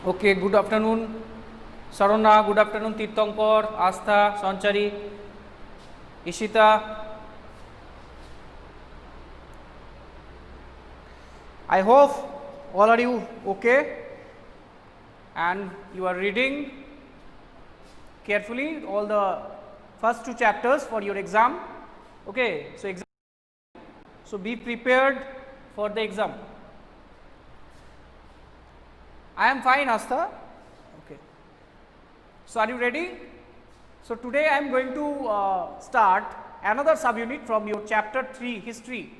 Okay, good afternoon, Sarona. Good afternoon, Tirthankar, Astha, Sanchari, Ishita. I hope all are you okay and you are reading carefully all the first two chapters for your exam. Okay, so be prepared for the exam. I am fine, Astha. Okay. So, are you ready? So, today I am going to start another subunit from your chapter 3 history.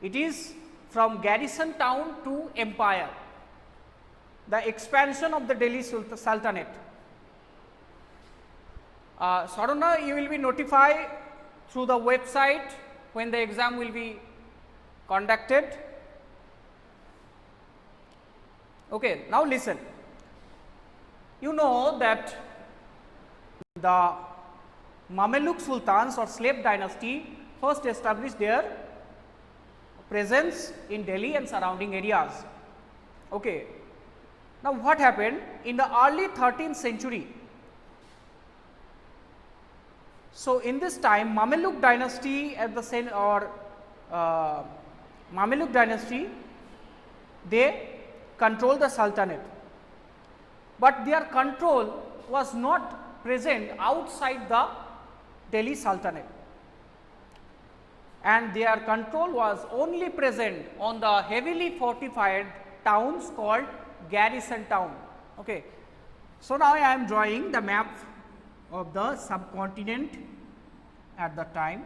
It is from garrison town to empire, the expansion of the Delhi Sultanate. Sarona, you will be notified through the website when the exam will be conducted. Okay, now listen. You know that the Mameluke Sultans or slave dynasty first established their presence in Delhi and surrounding areas. Okay. Now, what happened in the early 13th century? So, in this time Mameluke dynasty at the Mameluke dynasty, they control the Sultanate, but their control was not present outside the Delhi Sultanate, and their control was only present on the heavily fortified towns called garrison town. Okay. So, now I am drawing the map of the subcontinent at the time.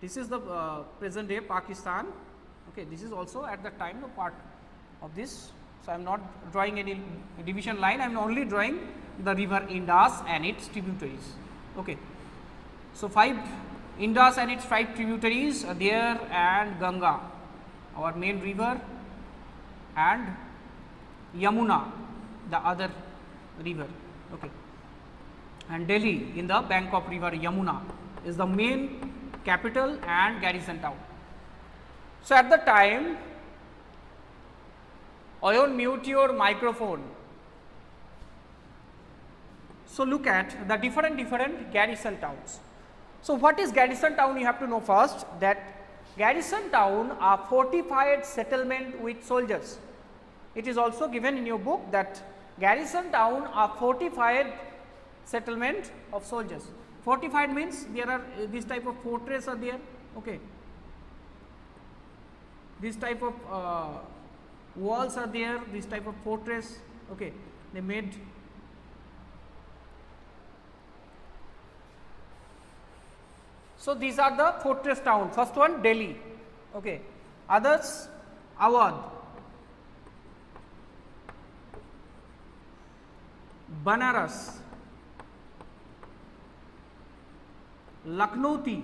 This is the present day Pakistan. Okay, this is also at the time the part of this. So, I am not drawing any division line, I am only drawing the river Indus and its tributaries. Okay. So, Indus and its 5 tributaries are there, and Ganga, our main river, and Yamuna, the other river. Okay. And Delhi in the bank of river Yamuna is the main capital and garrison town. So, at the time, Oyon, mute your microphone. So, look at the different garrison towns. So, what is garrison town? You have to know first that garrison town are fortified settlement with soldiers. It is also given in your book that garrison town are fortified settlement of soldiers. Fortified means there are this type of fortress are there. Okay. This type of walls are there, this type of fortress. Okay. They made. So, these are the fortress town. First one Delhi. Okay. Others Awadh, Banaras, Lucknowti,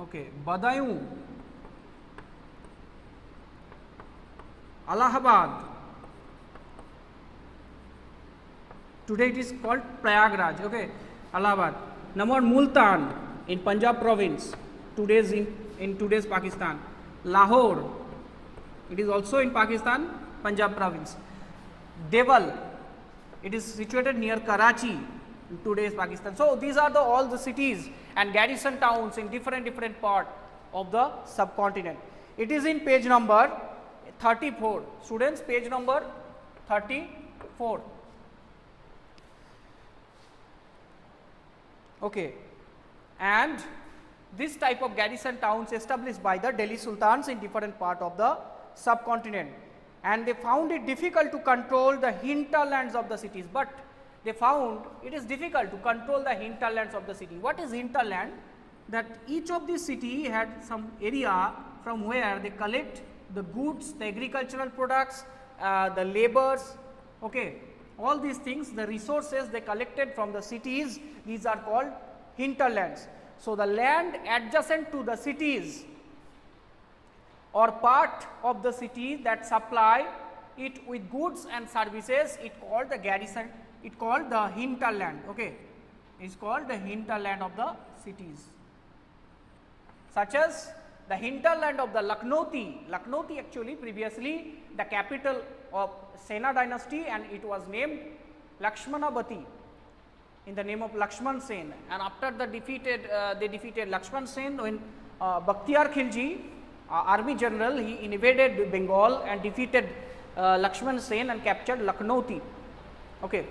okay, Badaयूं, Allahabad, today it is called Prayagraj, okay, Allahabad. Number Multan in Punjab province, today's in today's Pakistan. Lahore, it is also in Pakistan, Punjab province. Deval, it is situated near Karachi in today's Pakistan. So, these are all the cities and garrison towns in different part of the subcontinent. It is in page number 34. Students, page number 34. Okay. And this type of garrison towns established by the Delhi Sultans in different part of the subcontinent, and they found it difficult to control the hinterlands of the cities, but they found it is difficult to control the hinterlands of the city. What is hinterland? That each of these city had some area from where they collect the goods, the agricultural products, the labors, okay, all these things, the resources they collected from the cities, these are called hinterlands. So, the land adjacent to the cities or part of the city that supply it with goods and services, it called the garrison, it called the hinterland. Okay, is called the hinterland of the cities, such as the hinterland of the Lakhnauti. Lakhnauti actually previously the capital of Sena dynasty, and it was named Lakshmanabati in the name of Lakshman Sen, and after the they defeated Lakshman Sen when Bakhtiyar Khilji, army general, he invaded Bengal and defeated Lakshman Sen and captured Lakhnauti. Okay.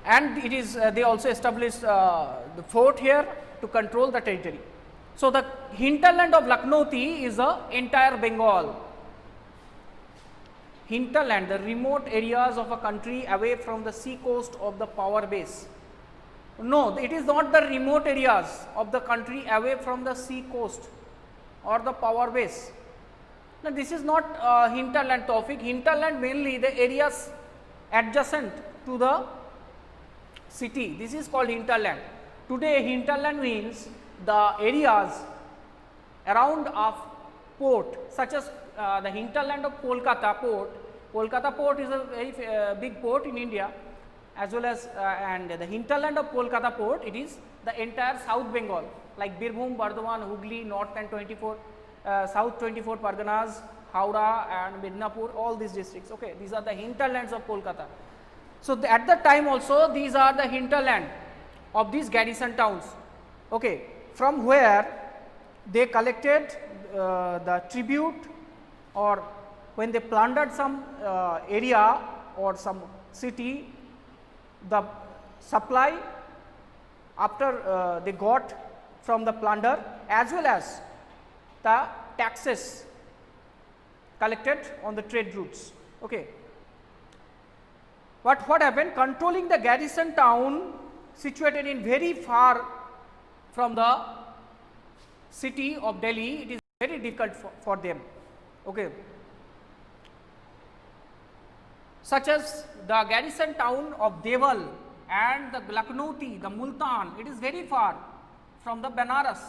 And it is they also established the fort here to control the territory. So, the hinterland of Lakhnauti is the entire Bengal. Hinterland, the remote areas of a country away from the sea coast of the power base. No, it is not the remote areas of the country away from the sea coast or the power base. Now, this is not hinterland topic. Hinterland mainly the areas adjacent to the city. This is called hinterland. Today, hinterland means the areas around of port, such as the hinterland of Kolkata port. Kolkata port is a very big port in India, as well as and the hinterland of Kolkata port, it is the entire South Bengal, like Birbhum, Bardhaman, Hooghly, North and 24, South 24 Parganas, Howrah and Midnapur, all these districts. Okay, these are the hinterlands of Kolkata. So, at that time also these are the hinterland of these garrison towns, okay, from where they collected the tribute, or when they plundered some area or some city, the supply after they got from the plunder, as well as the taxes collected on the trade routes. Okay. But what happened? Controlling the garrison town situated in very far from the city of Delhi, it is very difficult for them. Okay. Such as the garrison town of Deval and the Lakhnauti, the Multan, it is very far from the Banaras,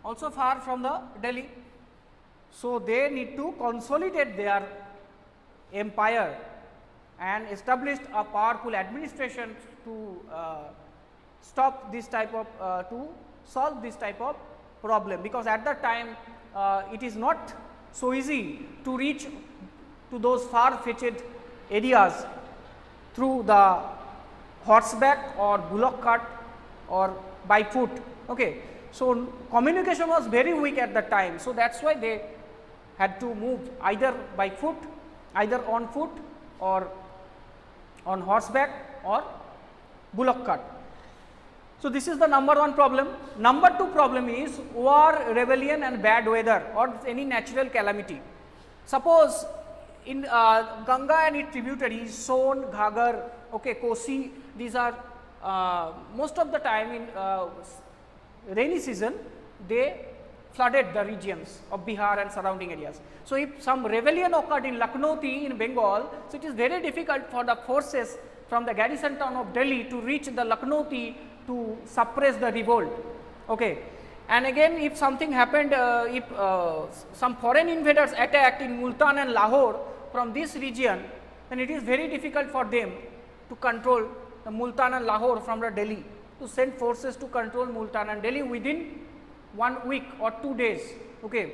also far from the Delhi. So, they need to consolidate their empire and established a powerful administration to stop this type of to solve this type of problem, because at that time it is not so easy to reach to those far fetched areas through the horseback or bullock cart or by foot. Okay. So, communication was very weak at that time. So, that is why they had to move either by foot, either on foot or on horseback or bullock cart. So, this is the number one problem. Number two problem is war, rebellion and bad weather or any natural calamity. Suppose in Ganga and its tributaries, Son, Ghagar, okay, Kosi, these are most of the time in rainy season, they flooded the regions of Bihar and surrounding areas. So, if some rebellion occurred in Lakhnauti in Bengal, so it is very difficult for the forces from the garrison town of Delhi to reach the Lakhnauti to suppress the revolt. Okay. And again, if something happened, if some foreign invaders attacked in Multan and Lahore from this region, then it is very difficult for them to control the Multan and Lahore from the Delhi, to send forces to control Multan and Delhi within 1 week or 2 days. Okay.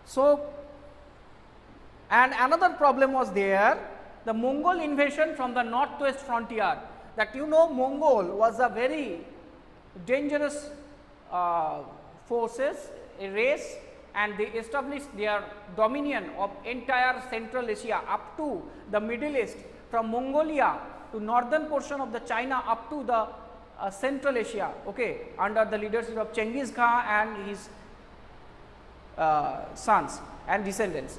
So, and another problem was there, the Mongol invasion from the northwest frontier, that Mongol was a very dangerous forces, a race, and they established their dominion of entire Central Asia up to the Middle East, from Mongolia to northern portion of the China up to the Central Asia, okay, under the leadership of Chengiz Khan and his sons and descendants.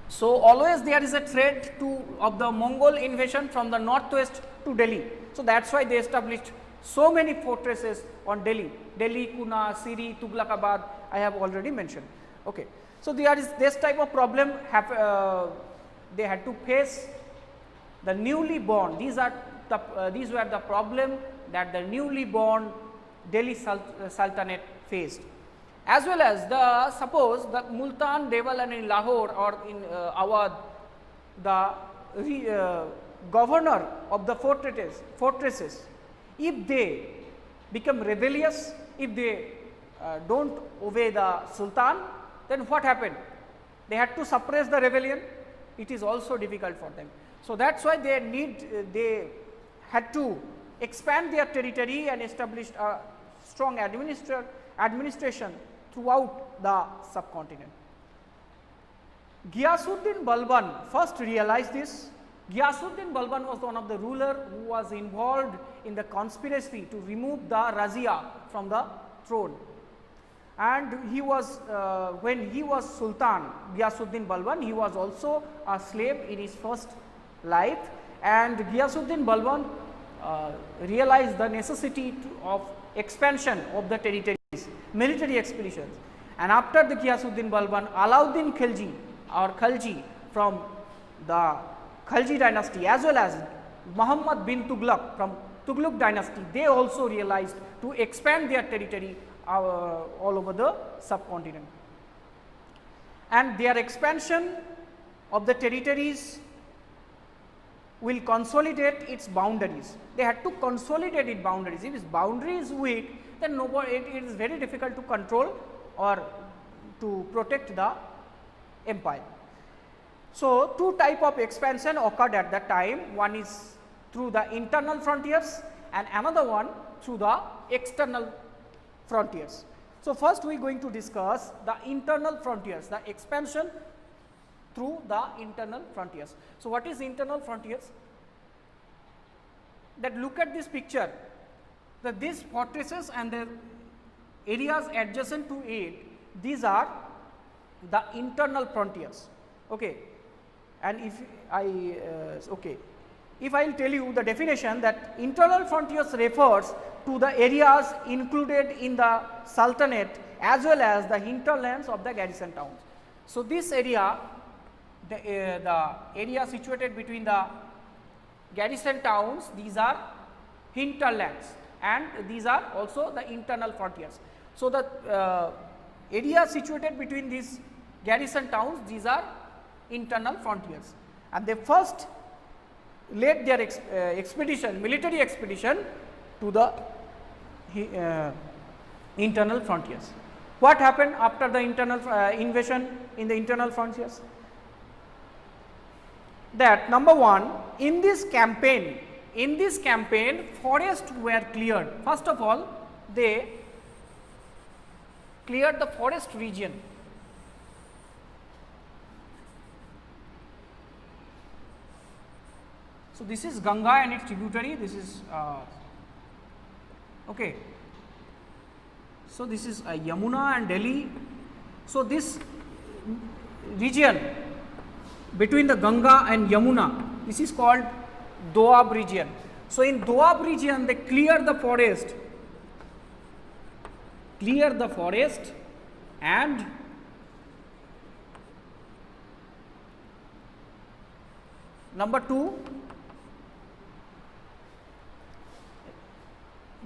So, always there is a threat of the Mongol invasion from the northwest to Delhi. So, that is why they established so many fortresses on Delhi, Kuna, Siri, Tughlakabad, I have already mentioned. Okay. So, there is this type of problem they had to face. The newly born, these were the problem that the newly born Delhi Sultanate faced. as well as the suppose the Multan, Deval and in Lahore or in Awadh, the governor of the fortresses, if they become rebellious, if they do not obey the Sultan, then what happened? They had to suppress the rebellion. It is also difficult for them. So, that is why they had to expand their territory and establish a strong administration throughout the subcontinent. Ghiyasuddin Balban first realized this. Ghiyasuddin Balban was one of the ruler who was involved in the conspiracy to remove the Razia from the throne, and he was when he was Sultan Ghiyasuddin Balban, he was also a slave in his first life, and Ghiyasuddin Balban realized the necessity of expansion of the territories, military expeditions, and after the Ghiyasuddin Balban, Alauddin Khilji or Khalji from the Khalji dynasty as well as Muhammad bin Tughlaq from Tughlaq dynasty, they also realized to expand their territory all over the subcontinent, and their expansion of the territories will consolidate its boundaries. They had to consolidate its boundaries. If its boundary is weak, then it is very difficult to control or to protect the empire. So, two type of expansion occurred at that time. One is through the internal frontiers and another one through the external frontiers. So, first we are going to discuss the internal frontiers, the expansion through the internal frontiers. So, what is internal frontiers? That look at this picture, that these fortresses and their areas adjacent to it, these are the internal frontiers. Okay. And if I if I will tell you the definition, that internal frontiers refers to the areas included in the Sultanate as well as the hinterlands of the garrison towns. So, this area, the area situated between the garrison towns, these are hinterlands and these are also the internal frontiers. So, the area situated between these garrison towns, these are internal frontiers, and they first led their expedition, military expedition to the internal frontiers. What happened after the internal invasion in the internal frontiers? That number one, in this campaign forests were cleared. First of all, they cleared the forest region. So, this is Ganga and its tributary, this is okay. So, this is Yamuna and Delhi. So, this region between the Ganga and Yamuna, this is called Doab region. So, in Doab region they clear the forest and number two,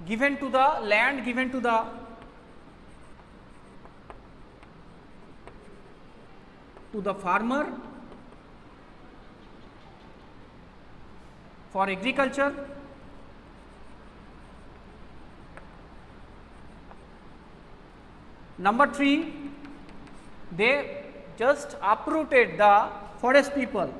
given to the land given to the farmer for agriculture. Number three, they just uprooted the forest people,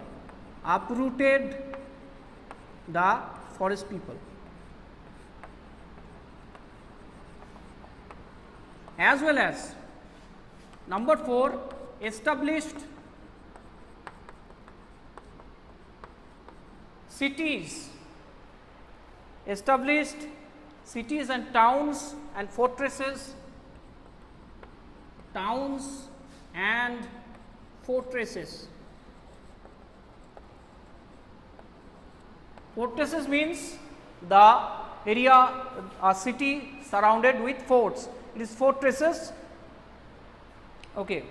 as well as number 4, established cities and towns and fortresses, Fortresses means the area, a city surrounded with forts. It is fortresses. Okay.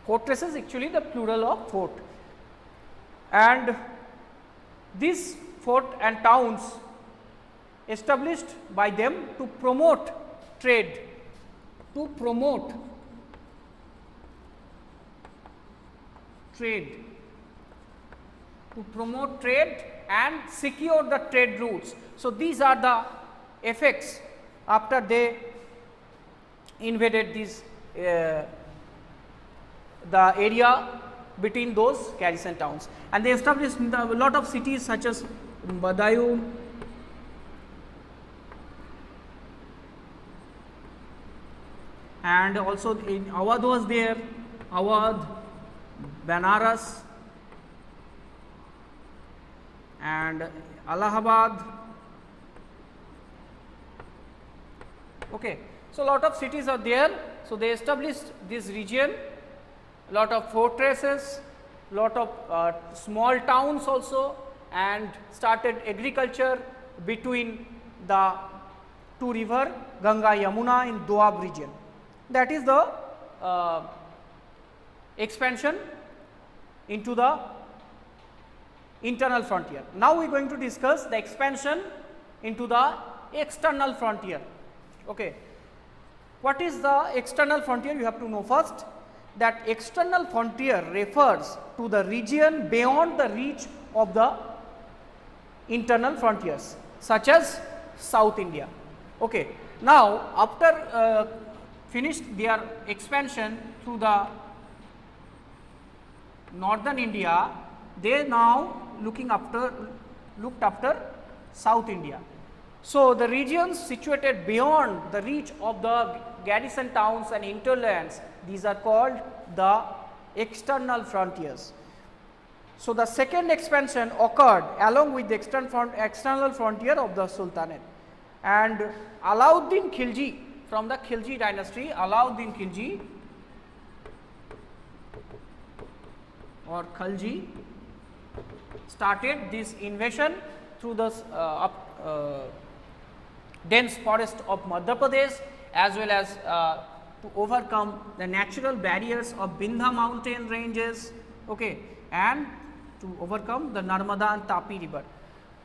Fortresses actually the plural of fort, and these fort and towns established by them to promote trade, to promote trade, to promote trade and secure the trade routes. So, these are the effects after they invaded these the area between those garrison towns, and they established a lot of cities such as Badaun, and also in Awadh was there, Awadh, Banaras, and Allahabad. Okay. So, lot of cities are there. So, they established this region, lot of fortresses, lot of small towns also, and started agriculture between the two river Ganga Yamuna in Doab region. That is the expansion into the internal frontier. Now, we are going to discuss the expansion into the external frontier. Okay. What is the external frontier? You have to know first that external frontier refers to the region beyond the reach of the internal frontiers, such as South India. Okay. Now, after finished their expansion through the northern India, they now looked after South India. So, the regions situated beyond the reach of the garrison towns and hinterlands, these are called the external frontiers. So, the second expansion occurred along with the external frontier of the Sultanate, and Alauddin Khilji from the Khilji dynasty, Alauddin Khilji or Khalji started this invasion through the dense forest of Madhya Pradesh, as well as to overcome the natural barriers of Vindhya mountain ranges, okay, and to overcome the Narmada and Tapi river.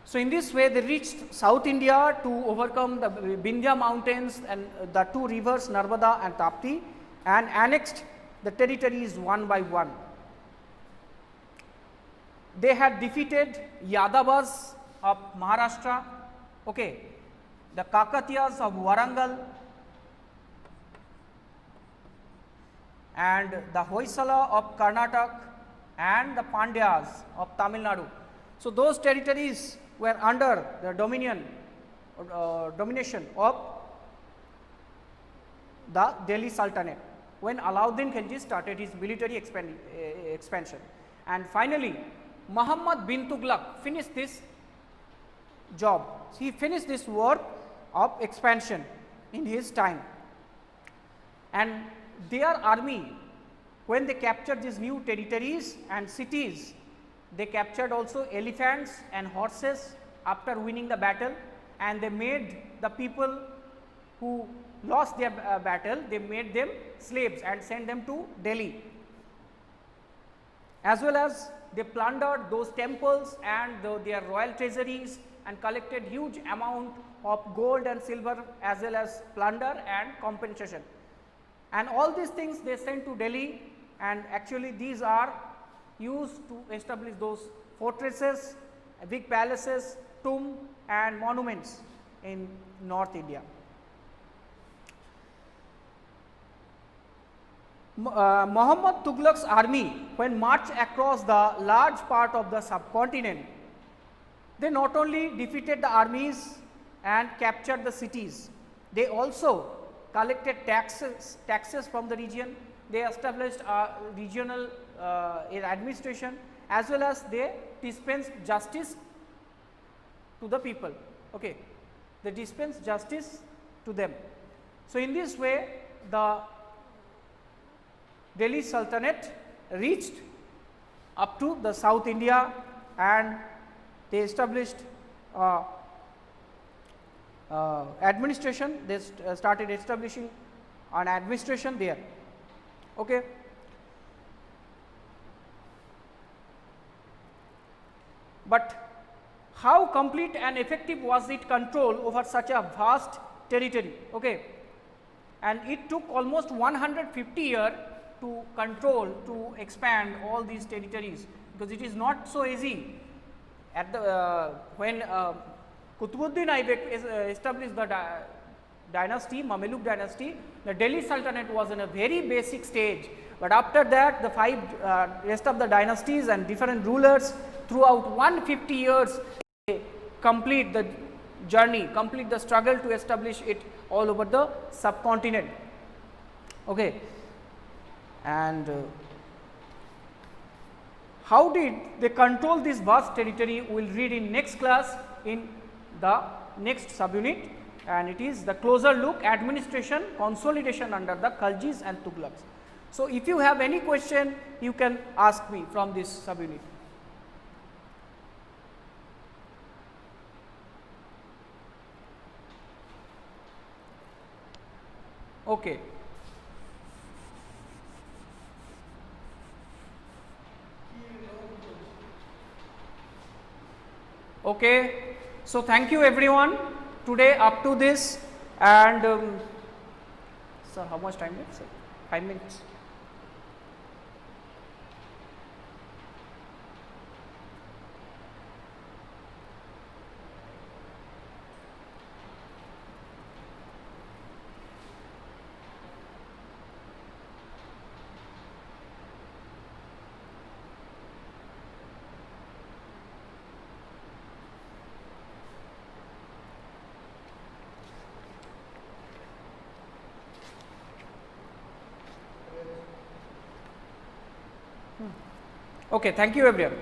So, in this way they reached South India to overcome the Vindhya mountains and the two rivers Narmada and Tapti, and annexed the territories one by one. They had defeated Yadavas of Maharashtra, okay, the Kakatiyas of Warangal, and the Hoysala of Karnataka, and the Pandyas of Tamil Nadu. So, those territories were under the domination of the Delhi Sultanate when Alauddin Khilji started his military expansion. And finally, Muhammad bin Tughlaq finished this job. He finished this work of expansion in his time, and their army, when they captured these new territories and cities, they captured also elephants and horses after winning the battle, and they made the people who lost their battle, they made them slaves and sent them to Delhi. As well as they plundered those temples and their royal treasuries and collected huge amount of gold and silver, as well as plunder and compensation. And all these things they sent to Delhi, and actually these are used to establish those fortresses, big palaces, tomb and monuments in North India. Muhammad Tughlaq's army, when marched across the large part of the subcontinent, they not only defeated the armies and captured the cities, they also collected taxes from the region. They established a regional administration, as well as they dispensed justice to the people. Okay. They dispensed justice to them. So, in this way the Delhi Sultanate reached up to the South India, and they established administration. They started establishing an administration there. Okay. But how complete and effective was its control over such a vast territory. Okay. And it took almost 150 years to control, to expand all these territories, because it is not so easy. At the when Qutbuddin Aibak established the dynasty, Mameluke dynasty, the Delhi Sultanate was in a very basic stage, but after that the rest of the dynasties and different rulers throughout 150 years complete the journey, complete the struggle to establish it all over the subcontinent. Okay. And how did they control this vast territory? We will read in next class in the next subunit, and it is the closer look administration consolidation under the Khaljis and Tughlaqs. So, if you have any question, you can ask me from this subunit. Okay. Okay. So, thank you everyone today up to this, and sir, how much time left? 5 minutes. Okay, thank you everyone.